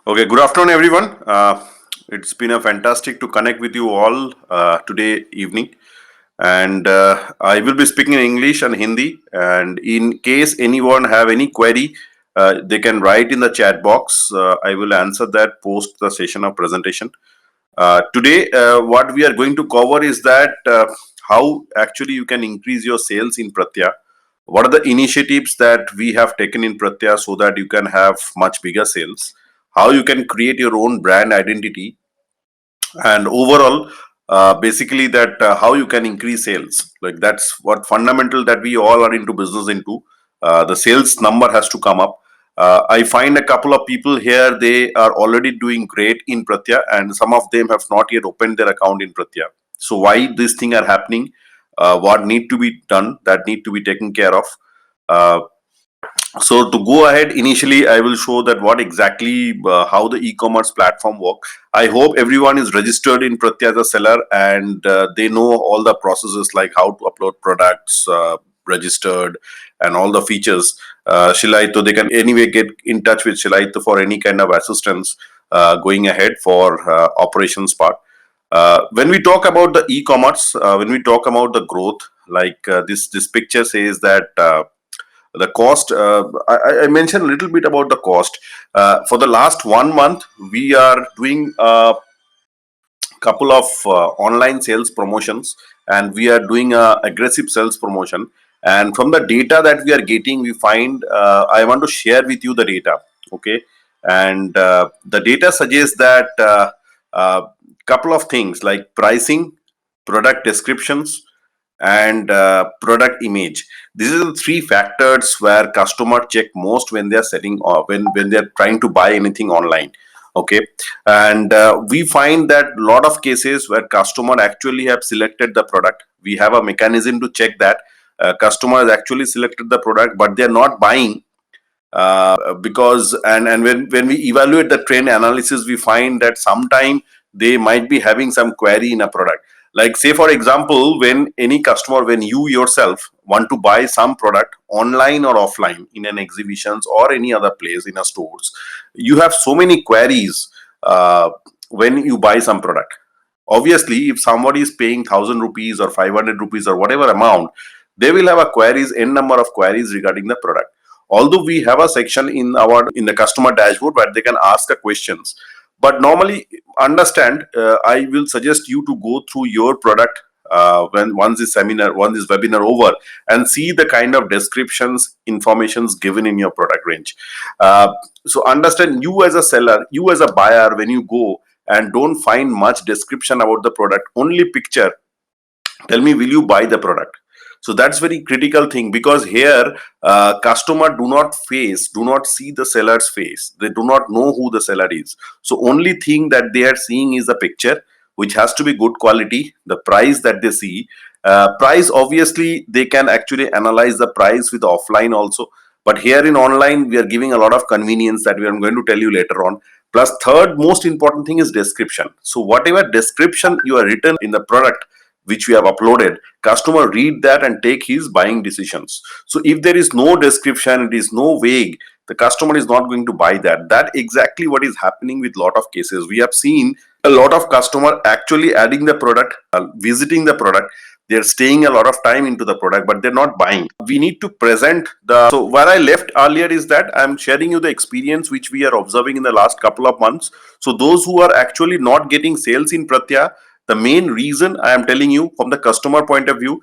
Okay, good afternoon, everyone. It's been a fantastic to connect with you all today evening, and I will be speaking in English and Hindi. And in case anyone have any query, they can write in the chat box. I will answer that post the session of presentation. Today, what we are going to cover is that how actually you can increase your sales in Prattya. What are the initiatives that we have taken in Prattya so that you can have much bigger sales? How you can create your own brand identity, and overall, basically that how you can increase sales. Like that's what fundamental that we all are into business into. The sales number has to come up. I find a couple of people here, they are already doing great in Prattya, and some of them have not yet opened their account in Prattya. So why these things are happening? What need to be done? That need to be taken care of. Uh, so to go ahead, initially I will show that what exactly how the e-commerce platform work. I hope everyone is registered in Prattya as a seller, and they know all the processes like how to upload products, registered, and all the features. Shilaito, they can anyway get in touch with Shilaito for any kind of assistance going ahead for operations part. When we talk about the e-commerce, when we talk about the growth, like this picture says that the cost. I mentioned a little bit about the cost. For the last 1 month, we are doing a couple of online sales promotions, and we are doing a aggressive sales promotion. And from the data that we are getting, we find I want to share with you the data. Okay, and the data suggests that couple of things like pricing, product descriptions, and product image. These are the three factors where customer check most when they are setting or when they are trying to buy anything online. Okay, and we find that a lot of cases where customer actually have selected the product, we have a mechanism to check that customer has actually selected the product, but they are not buying because and when we evaluate the trend analysis, we find that sometime they might be having some query in a product. Like say for example, when any customer, when you yourself want to buy some product online or offline in an exhibitions or any other place in a stores, you have so many queries when you buy some product. Obviously, if somebody is paying 1,000 rupees or 500 rupees or whatever amount, they will have a queries, n number of queries regarding the product. Although we have a section in the customer dashboard where they can ask a questions, but normally understand, I will suggest you to go through your product when once this webinar over, and see the kind of descriptions, informations given in your product range. So understand, you as a seller, you as a buyer, when you go and don't find much description about the product, only picture, tell me, will you buy the product? So that's very critical thing, because here customer do not see the seller's face, they do not know who the seller is. So only thing that they are seeing is the picture, which has to be good quality, the price that they see. Price, obviously they can actually analyze the price with offline also, but here in online we are giving a lot of convenience that we are going to tell you later on. Plus, third most important thing is description. So whatever description you are written in the product which we have uploaded, customer read that and take his buying decisions. So if there is no description, it is no vague, the customer is not going to buy that. That exactly what is happening with lot of cases. We have seen a lot of customer actually adding the product, visiting the product, they're staying a lot of time into the product, but they're not buying. We need to present the. So where I left earlier is that I'm sharing you the experience which we are observing in the last couple of months. So those who are actually not getting sales in Prattya, the main reason I am telling you from the customer point of view,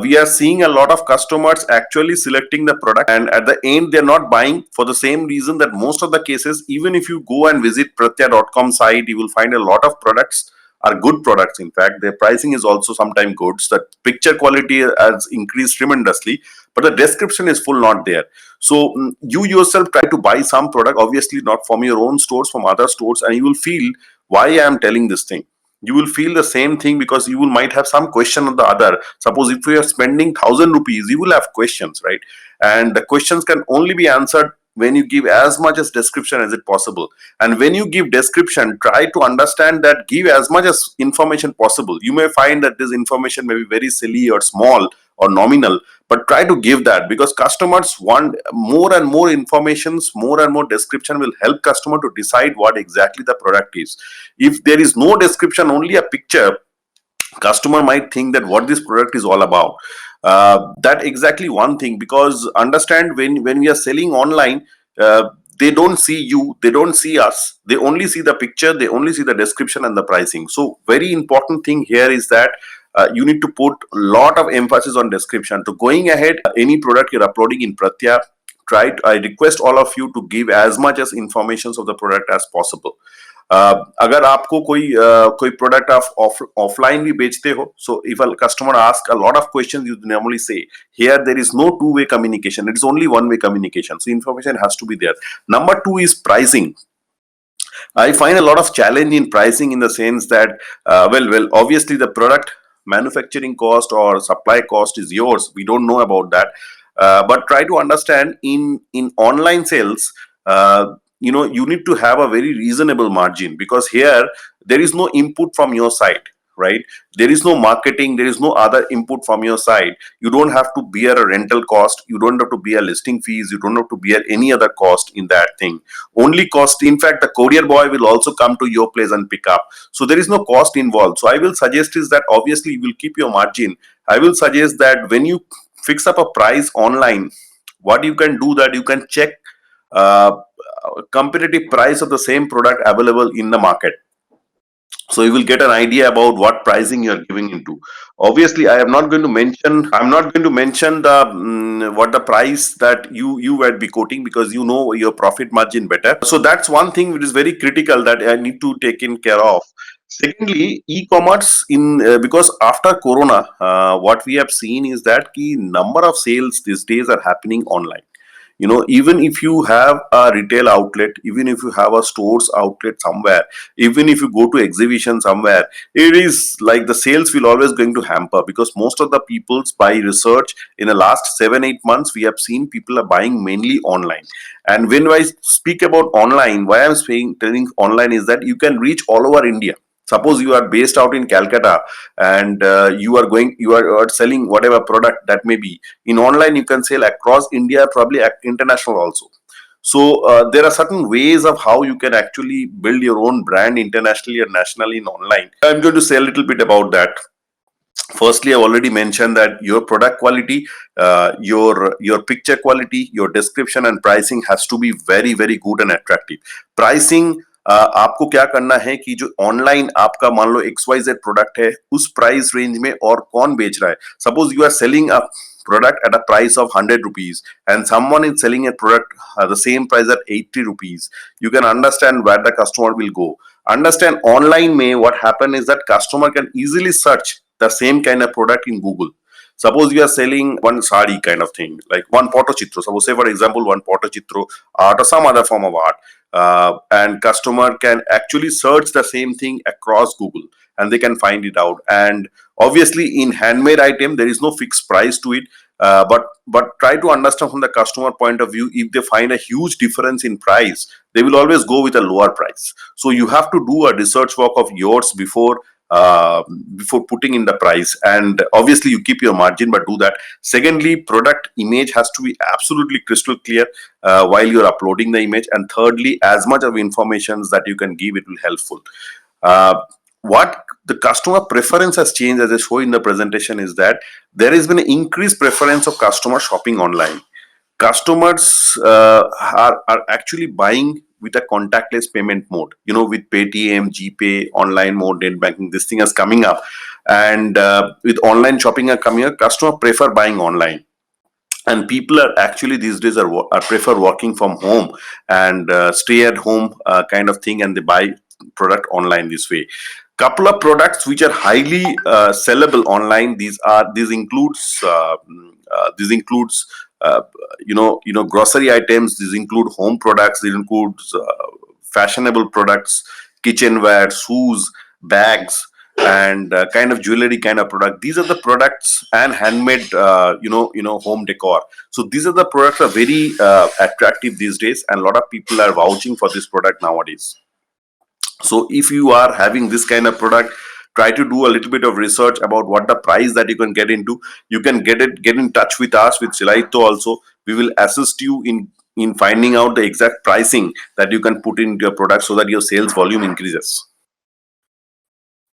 we are seeing a lot of customers actually selecting the product, and at the end they're not buying for the same reason that most of the cases, even if you go and visit prattya.com site, you will find a lot of products are good products. In fact, their pricing is also sometimes good. So the picture quality has increased tremendously, but the description is full not there. So you yourself try to buy some product, obviously not from your own stores, from other stores, and you will feel why I am telling this thing. You will feel the same thing, because you will might have some question on the other. Suppose if you are spending 1,000 rupees, you will have questions, right? And the questions can only be answered when you give as much as description as it possible. And when you give description, try to understand that, give as much as information possible. You may find that this information may be very silly or small, or nominal, but try to give that, because customers want more and more informations, more and more description will help customer to decide what exactly the product is. If there is no description, only a picture, customer might think that what this product is all about. That exactly one thing, because understand, when we are selling online, they don't see you, they don't see us, they only see the picture, they only see the description and the pricing. So very important thing here is that you need to put a lot of emphasis on description. To going ahead, any product you're uploading in Prattya, I request all of you to give as much as informations of the product as possible. अगर आपको कोई product आप offline भी बेचते हो, so if a customer ask a lot of questions, you normally से here there is no two way communication, it is only one way communication, so information has to be there. Number two is pricing. I find a lot of challenge in pricing, in the sense that, obviously the product manufacturing cost or supply cost is yours. We don't know about that, but try to understand in online sales. You need to have a very reasonable margin, because here there is no input from your side, right? There is no marketing, there is no other input from your side. You don't have to bear a rental cost, you don't have to bear listing fees, you don't have to bear any other cost in that thing. Only cost, in fact, the courier boy will also come to your place and pick up, so there is no cost involved. So I will suggest is that, obviously you will keep your margin. I will suggest that when you fix up a price online, what you can do, that you can check uh, competitive price of the same product available in the market, so you will get an idea about what pricing you are giving into. Obviously I'm not going to mention the what the price that you would be quoting, because you know your profit margin better. So that's one thing which is very critical that I need to take in care of. Secondly, e-commerce, because after corona, what we have seen is that the number of sales these days are happening online. Even if you have a retail outlet, even if you have a stores outlet somewhere, even if you go to exhibition somewhere, it is like the sales will always going to hamper, because most of the people's, by research in the last 7 8 months, we have seen people are buying mainly online. And when I speak about online, why I'm saying telling online is that you can reach all over India. Suppose you are based out in Calcutta, and you are selling whatever product that may be. In online, you can sell across India, probably international also. So there are certain ways of how you can actually build your own brand internationally and nationally in online. I'm going to say a little bit about that. Firstly, I already mentioned that your product quality, your picture quality, your description and pricing has to be very very good and attractive. Pricing, आपको क्या करना है कि जो online आपका मान लो XYZ product है, उस प्राइस रेंज में और कौन बेच रहा है. Suppose you are selling a product at a price of 100 rupees, and someone is selling a product the same price at 80 rupees. You can understand where the customer will go. Understand, online may what happen is that customer can easily search the same kind of product in Google. Suppose you are selling one sari kind of thing, like one chitro. Suppose, say for example, one chitro art or some other form of art, and customer can actually search the same thing across Google, and they can find it out. And obviously, in handmade item, there is no fixed price to it. But try to understand from the customer point of view. If they find a huge difference in price, they will always go with a lower price. So you have to do a research work of yours uh, before putting in the price, and obviously you keep your margin, but do that. Secondly, product image has to be absolutely crystal clear while you're uploading the image. And thirdly, as much of information that you can give, it will helpful. uh, what the customer preference has changed, as I show in the presentation, is that there has been an increased preference of customer shopping online. Customers are actually buying with a contactless payment mode, with Paytm, GPay, online mode, net banking. This thing is coming up, and with online shopping are coming up, customer prefer buying online. And people are actually these days are prefer working from home, and stay at home kind of thing, and they buy product online this way. Couple of products which are highly sellable online. These includes uh, grocery items. These include home products. These includes fashionable products, kitchenware, shoes, bags, and kind of jewelry kind of product. These are the products, and handmade home decor. So these are the products are very attractive these days, and a lot of people are vouching for this product nowadays. So if you are having this kind of product, try to do a little bit of research about what the price that you can get into. You can get in touch with us, with Silaito also. We will assist you in finding out the exact pricing that you can put into your product so that your sales volume increases.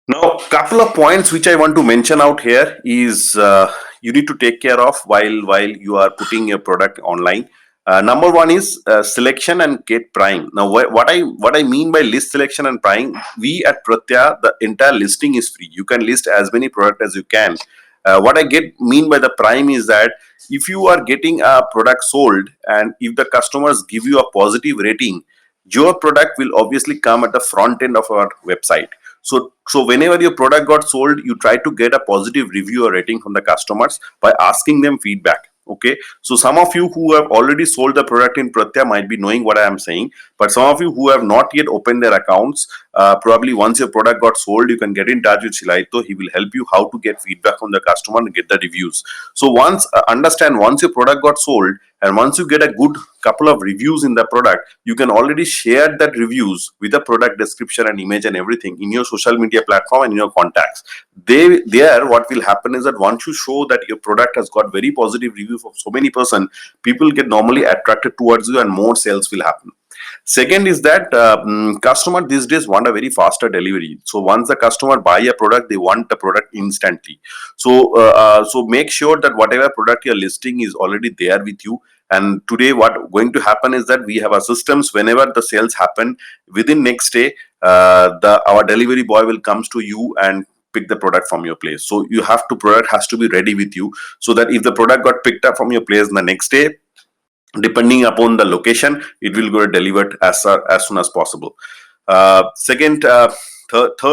Now, couple of points which I want to mention out here is you need to take care of while you are putting your product online. Number one is selection and get prime. Now, what I mean by list selection and prime, we at Prattya, the entire listing is free. You can list as many products as you can. What I get mean by the prime is that if you are getting a product sold and if the customers give you a positive rating, your product will obviously come at the front end of our website. So whenever your product got sold, you try to get a positive review or rating from the customers by asking them feedback. Okay, so some of you who have already sold the product in Prattya might be knowing what I am saying, but some of you who have not yet opened their accounts, probably once your product got sold, you can get in touch with Shilaito. He will help you how to get feedback from the customer and get the reviews. So once your product got sold, and once you get a good couple of reviews in the product, you can already share that reviews with a product description and image and everything in your social media platform and in your contacts. There what will happen is that once you show that your product has got very positive review from so many person, people get normally attracted towards you and more sales will happen. Second is that customer these days want a very faster delivery. So once the customer buy a product, they want the product instantly. So make sure that whatever product you're listing is already there with you. And today, what going to happen is that we have our systems. Whenever the sales happen, within next day, the our delivery boy will comes to you and pick the product from your place. So you have to product has to be ready with you, so that if the product got picked up from your place the next day, depending upon the location, it will get delivered as soon as possible. Third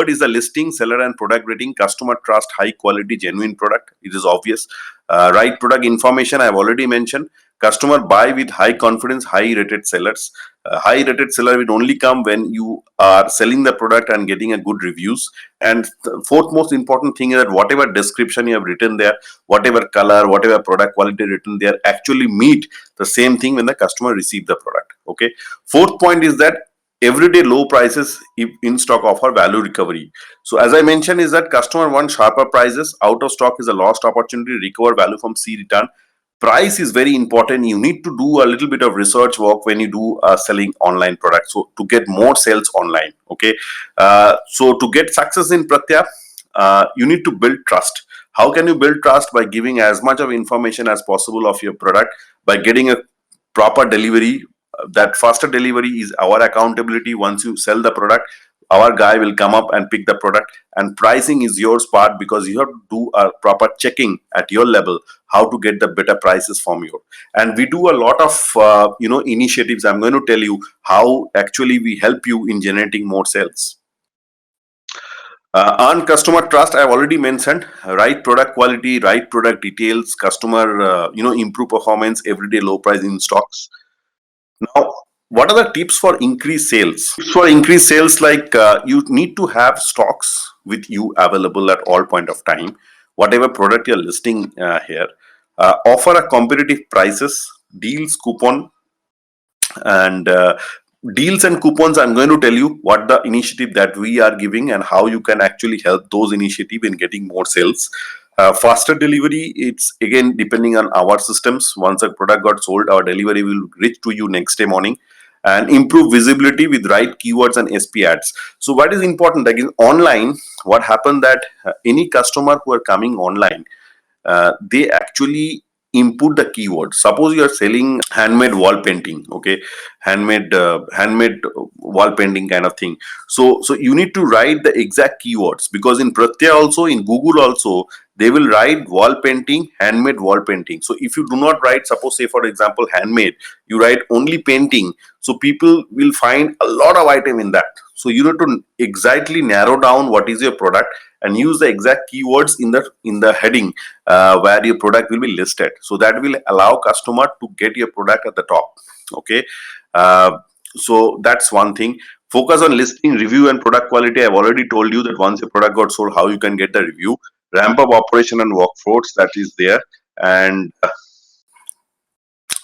is the listing, seller and product rating. Customer trust high quality genuine product, it is obvious. Right product information I have already mentioned. Customer buy with high confidence, high rated sellers. High rated seller will only come when you are selling the product and getting a good reviews. And the fourth most important thing is that whatever description you have written there, whatever color, whatever product quality written there, actually meet the same thing when the customer receive the product. Okay. Fourth point is that everyday low prices in stock offer value recovery. So as I mentioned is that customer wants sharper prices. Out of stock is a lost opportunity. Recover value from C return. Price is very important. You need to do a little bit of research work when you do selling online products, so to get more sales online. Okay. So to get success in Prattya, you need to build trust. How can you build trust? By giving as much of information as possible of your product, by getting a proper delivery. That faster delivery is our accountability. Once you sell the product, our guy will come up and pick the product, and pricing is yours part, because you have to do a proper checking at your level how to get the better prices from you. And we do a lot of initiatives. I'm going to tell you how actually we help you in generating more sales. On customer trust, I've already mentioned. Right product quality, right product details, customer improve performance, everyday low price in stocks. Now, what are the tips for increased sales? Tips for increased sales, like you need to have stocks with you available at all point of time. Whatever product you're listing here, offer a competitive prices, deals, coupon, and deals and coupons. I'm going to tell you what the initiative that we are giving and how you can actually help those initiative in getting more sales. Faster delivery, it's again depending on our systems. Once a product got sold, our delivery will reach to you next day morning. And improve visibility with right keywords and SP ads. So what is important, again, online, what happened that any customer who are coming online, they actually input the keyword. Suppose you are selling handmade wall painting, okay, handmade wall painting kind of thing. So you need to write the exact keywords, because in Prattya also, in Google also, they will write wall painting, handmade wall painting. So if you do not write, suppose say for example handmade, you write only painting, so people will find a lot of item in that. So you need to exactly narrow down what is your product and use the exact keywords in the heading where your product will be listed. So that will allow customer to get your product at the top. Okay. So that's one thing. Focus on listing, review, and product quality. I've already told you that once your product got sold, how you can get the review. Ramp up operation and workforce, that is there. And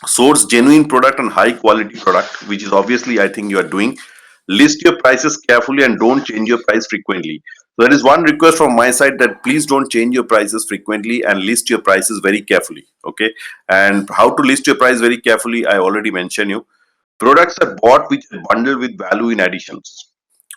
source genuine product and high quality product, which is obviously I think you are doing. List your prices carefully and don't change your price frequently. There is one request from my side that please don't change your prices frequently and list your prices very carefully. Okay, and how to list your price very carefully, I already mentioned you. Products are bought which are bundled with value in additions.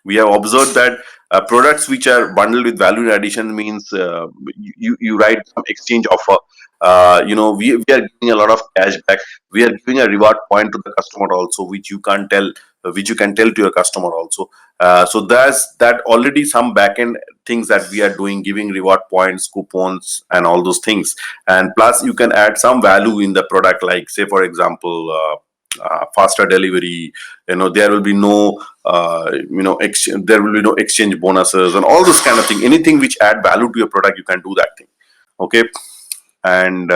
We have observed that products which are bundled with value in addition means you write some exchange offer. We are giving a lot of cash back. We are giving a reward point to the customer also, which you can't tell, which you can tell to your customer also. So there's that already some back end things that we are doing, giving reward points, coupons, and all those things. And plus, you can add some value in the product, like say for example. Faster delivery, there will be no there will be no exchange bonuses and all this kind of thing. Anything which add value to your product, you can do that thing. Okay, and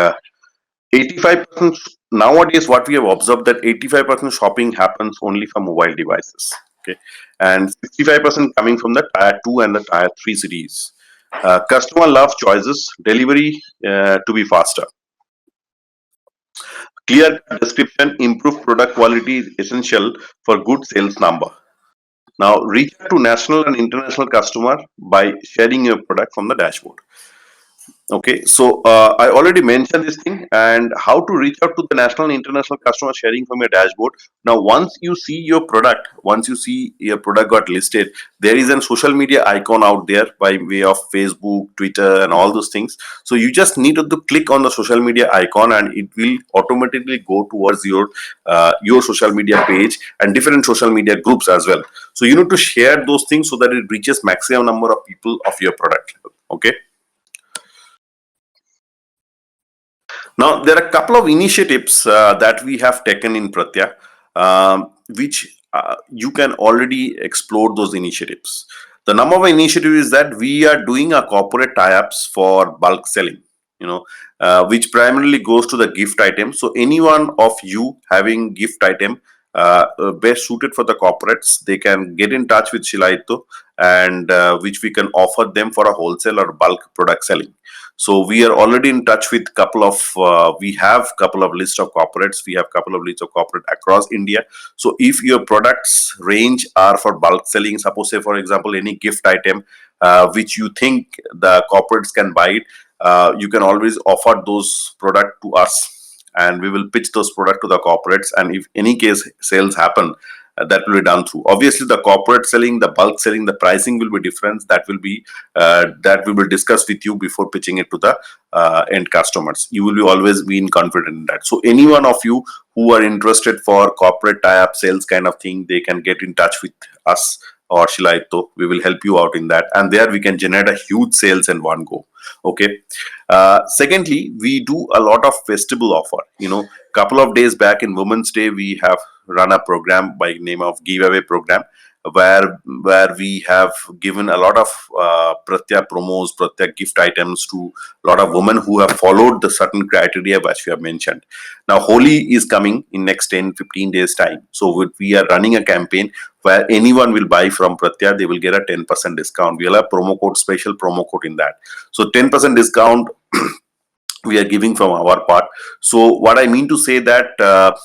85% nowadays, what we have observed, that 85% shopping happens only from mobile devices. Okay, and 65% coming from the tier 2 and the tier 3 cities. Customer love choices, delivery to be faster. Clear description, improved product quality is essential for good sales number. Now, reach out to national and international customer by sharing your product from the dashboard. Okay, so I already mentioned this thing and how to reach out to the national and international customer sharing from your dashboard. Now, once you see your product got listed, there is a social media icon out there by way of Facebook, Twitter, and all those things. So you just need to click on the social media icon, and it will automatically go towards your social media page and different social media groups as well. So you need to share those things so that it reaches maximum number of people of your product. Okay. Now, there are a couple of initiatives that we have taken in Prattya, which you can already explore those initiatives. The number one initiative is that we are doing a corporate tie-ups for bulk selling, which primarily goes to the gift item. So anyone of you having gift item best suited for the corporates, they can get in touch with Shilaito, and which we can offer them for a wholesale or bulk product selling. So we are already in touch with couple of we have couple of list of corporates. We have couple of lists of corporate across India. So if your products range are for bulk selling, suppose say for example any gift item which you think the corporates can buy it, you can always offer those product to us, and we will pitch those product to the corporates. And if any case sales happen, that will be done through. Obviously, the corporate selling, the bulk selling, the pricing will be different. That we will discuss with you before pitching it to the end customers. You will be always be confident in that. So any one of you who are interested for corporate tie-up sales kind of thing, they can get in touch with us or Shilaito. We will help you out in that, and there we can generate a huge sales in one go. Okay. Secondly, we do a lot of festival offer. Couple of days back in Women's Day, we have run a program by name of giveaway program, where we have given a lot of Prattya promos, Prattya gift items to a lot of women who have followed the certain criteria which we have mentioned. Now, Holi is coming in next 10-15 days time. So we are running a campaign where anyone will buy from Prattya, they will get a 10% discount. We'll have promo code, special promo code in that. So 10% discount we are giving from our part. So what I mean to say that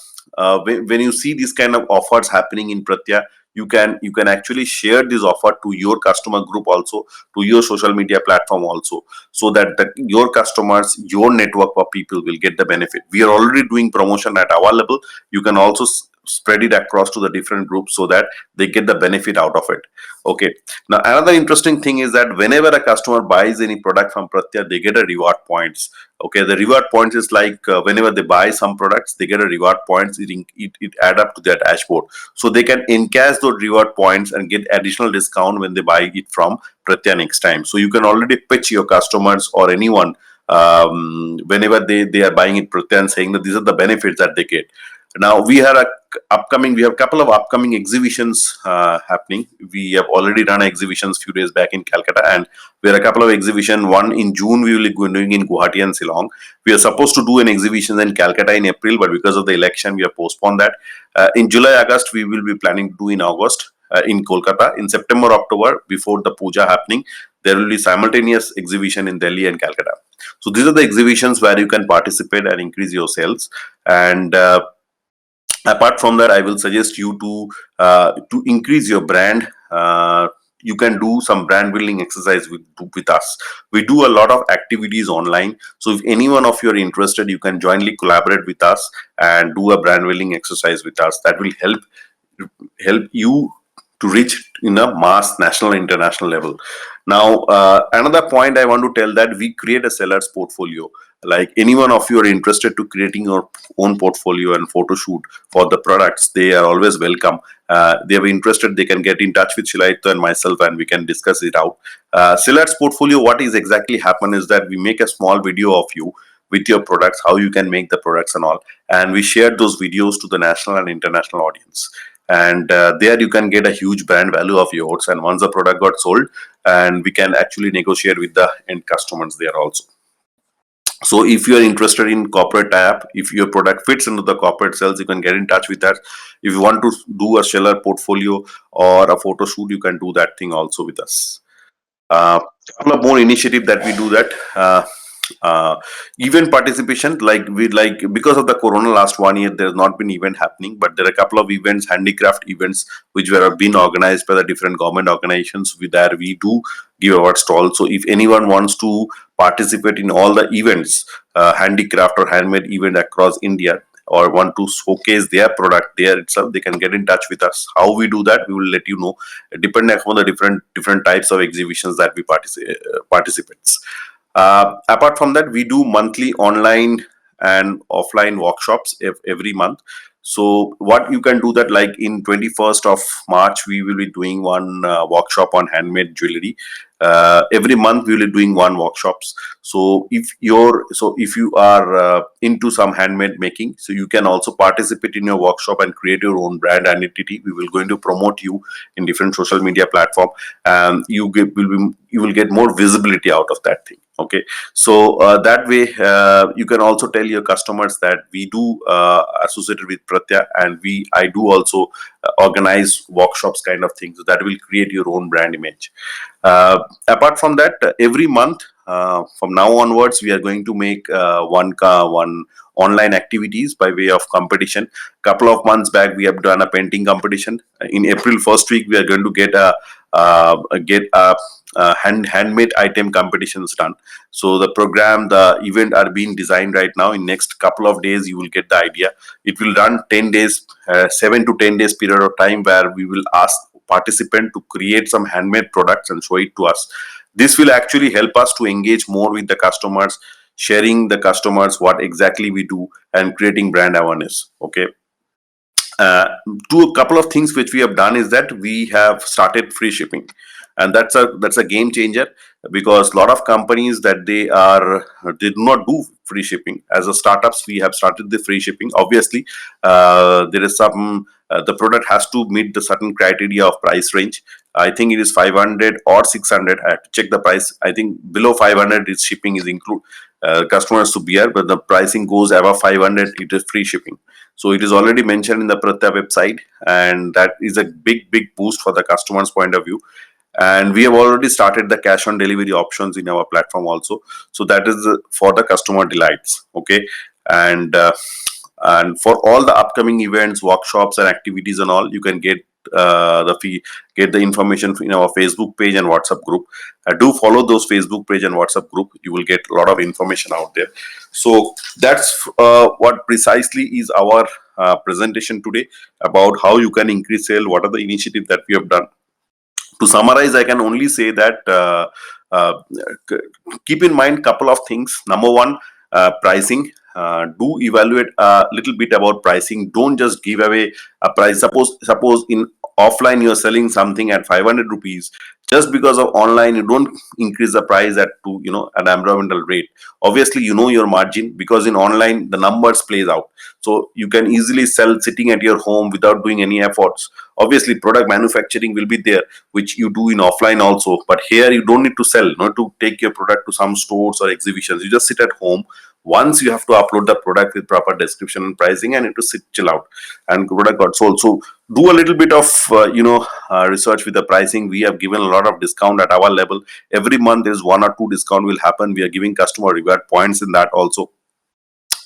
when you see these kind of offers happening in Prattya, you can actually share this offer to your customer group also, to your social media platform also, so that your customers, your network of people will get the benefit. We are already doing promotion at our level. You can also spread it across to the different groups so that they get the benefit out of it. Okay. Now, another interesting thing is that whenever a customer buys any product from Prattya, they get a reward points. Okay, the reward points is like whenever they buy some products, they get a reward points. It add up to their dashboard, so they can encash those reward points and get additional discount when they buy it from Prattya next time. So you can already pitch your customers or anyone whenever they are buying it Prattya and saying that these are the benefits that they get. Now we have a couple of upcoming exhibitions happening. We have already done exhibitions few days back in Calcutta, and we have a couple of exhibition. One in June we will be doing in Guwahati and Shillong. We are supposed to do an exhibition in Calcutta in April, but because of the election we have postponed that. In July, August we will be planning to do in August in Kolkata. In September, October, before the puja happening, there will be simultaneous exhibition in Delhi and Calcutta. So these are the exhibitions where you can participate and increase your sales. And apart from that, I will suggest you to increase your brand you can do some brand building exercise with us. We do a lot of activities online, so if any one of you are interested, you can jointly collaborate with us and do a brand building exercise with us. That will help you to reach in a mass national international level. Now, another point I want to tell, that we create a seller's portfolio. Like any one of you are interested to creating your own portfolio and photo shoot for the products, they are always welcome. They are interested, they can get in touch with Shilaito and myself, and we can discuss it out. Seller's portfolio, what is exactly happen is that we make a small video of you with your products, how you can make the products and all, and we share those videos to the national and international audience. And there you can get a huge brand value of yours, and once the product got sold, and we can actually negotiate with the end customers there also. So if you are interested in corporate tie-up, if your product fits into the corporate sales, you can get in touch with us. If you want to do a seller portfolio or a photo shoot, you can do that thing also with us. Couple of more initiative that we do that. Uh, Event participation, like we like, because of the corona last 1 year there's not been event happening, but there are a couple of events, handicraft events, which were being organized by the different government organizations. With that, we do give our stall. So if anyone wants to participate in all the events, handicraft or handmade event across India, or want to showcase their product there itself, they can get in touch with us. How we do that, we will let you know, depending upon the different types of exhibitions that we participates. Apart from that, we do monthly online and offline workshops every month. So what you can do that, like in 21st of March, we will be doing one workshop on handmade jewelry. Every month we will be doing one workshops. So if you are into some handmade making, so you can also participate in your workshop and create your own brand identity. We will going to promote you in different social media platform, and you will get more visibility out of that thing. Okay, so that way you can also tell your customers that we do associated with Prattya, and I do also organize workshops kind of things, so that will create your own brand image. Apart from that, every month from now onwards, we are going to make one online activities by way of competition. Couple of months back, we have done a painting competition. In April first week, we are going to get a handmade item competitions done. So the event are being designed right now. In next couple of days, you will get the idea. It will run 10 days, 7 to 10 days period of time, where we will ask participant to create some handmade products and show it to us. This will actually help us to engage more with the customers, sharing the customers what exactly we do, and creating brand awareness. Okay. uh, a couple of things which we have done is that we have started free shipping, and that's a game changer, because a lot of companies that they do not do free shipping. As a startups, we have started the free shipping. Obviously, there is some the product has to meet the certain criteria of price range. I think it is 500 or 600. I have to check the price. I think below 500 is shipping is include, customers to bear, but the pricing goes above 500, it is free shipping. So it is already mentioned in the Prattya website, and that is a big boost for the customer's point of view. And we have already started the cash on delivery options in our platform also. So that is for the customer delights. Okay, and for all the upcoming events, workshops, and activities and all, you can get the information in our Facebook page and WhatsApp group. Do follow those Facebook page and WhatsApp group. You will get a lot of information out there. So that's what precisely is our presentation today, about how you can increase sale. What are the initiatives that we have done? To summarize, I can only say that uh, keep in mind couple of things. Number one, pricing. Do evaluate a little bit about pricing. Don't just give away a price. Suppose in offline you're selling something at 500 rupees. Just because of online, you don't increase the price at to an environmental rate. Obviously, you know your margin, because in online the numbers plays out. So you can easily sell sitting at your home without doing any efforts. Obviously, product manufacturing will be there, which you do in offline also, but here you don't need to sell, not to take your product to some stores or exhibitions. You just sit at home. Once you have to upload the product with proper description and pricing, and it to sit chill out, and product got sold. So do a little bit of research with the pricing. We have given a lot of discount at our level. Every month there's 1 or 2 discount will happen. We are giving customer reward points in that also.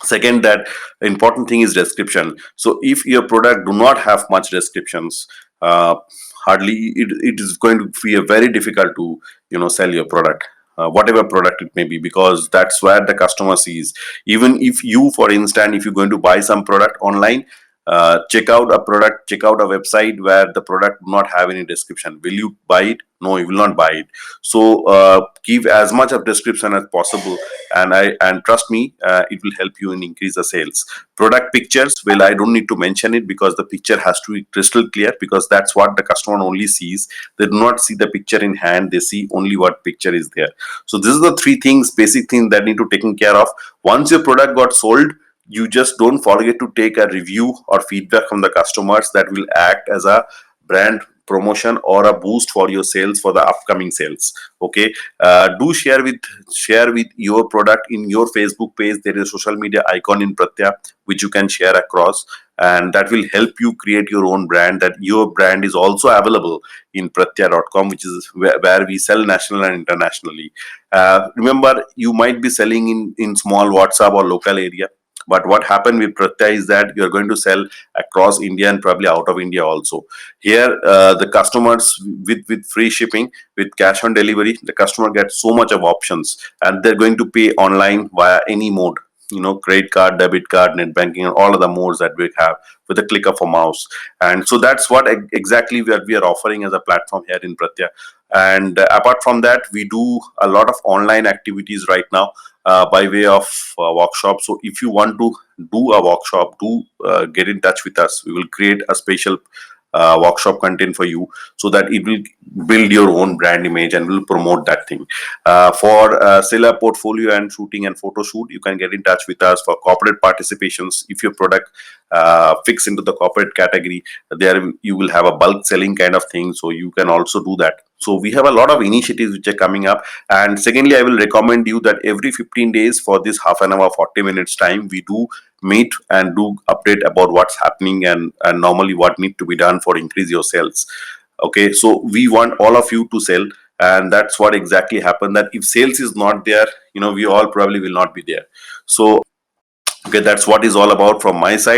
Second, that important thing is description. So if your product do not have much descriptions, hardly it is going to be a very difficult to sell your product, whatever product it may be, because that's where the customer sees. Even if you, for instance, if you're going to buy some product online, check out a product, check out a website where the product do not have any description. Will you buy it? No, you will not buy it. So give as much of description as possible, and trust me, it will help you in increase the sales. Product pictures, well, I don't need to mention it, because the picture has to be crystal clear, because that's what the customer only sees. They do not see the picture in hand, they see only what picture is there. So this is the three things, basic things that need to taken care of. Once your product got sold, you just don't forget to take a review or feedback from the customers. That will act as a brand promotion or a boost for your sales for the upcoming sales. Okay, do share with your product in your Facebook page. There is a social media icon in Prattya which you can share across, and that will help you create your own brand. That your brand is also available in prattya.com, which is where we sell national and internationally. Remember, you might be selling in small WhatsApp or local area, but what happened with Prattya is that you're going to sell across India and probably out of India also. Here, the customers, with free shipping, with cash on delivery, the customer gets so much of options, and they're going to pay online via any mode. Credit card, debit card, net banking, and all of the modes that we have with a click of a mouse. And so that's what exactly we are offering as a platform here in Prattya. And apart from that, we do a lot of online activities right now, by way of workshop. So if you want to do a workshop, do get in touch with us. We will create a special workshop content for you, so that it will build your own brand image and will promote that thing. For seller portfolio and shooting and photo shoot, you can get in touch with us. For corporate participations, if your product fits into the corporate category, there you will have a bulk selling kind of thing, so you can also do that. So we have a lot of initiatives which are coming up. And secondly, I will recommend you that every 15 days, for this half an hour, 40 minutes time, we do meet and do update about what's happening, and normally what need to be done for increase your sales. Okay, so we want all of you to sell, and that's what exactly happened, that if sales is not there, we all probably will not be there. So okay, that's what is all about from my side.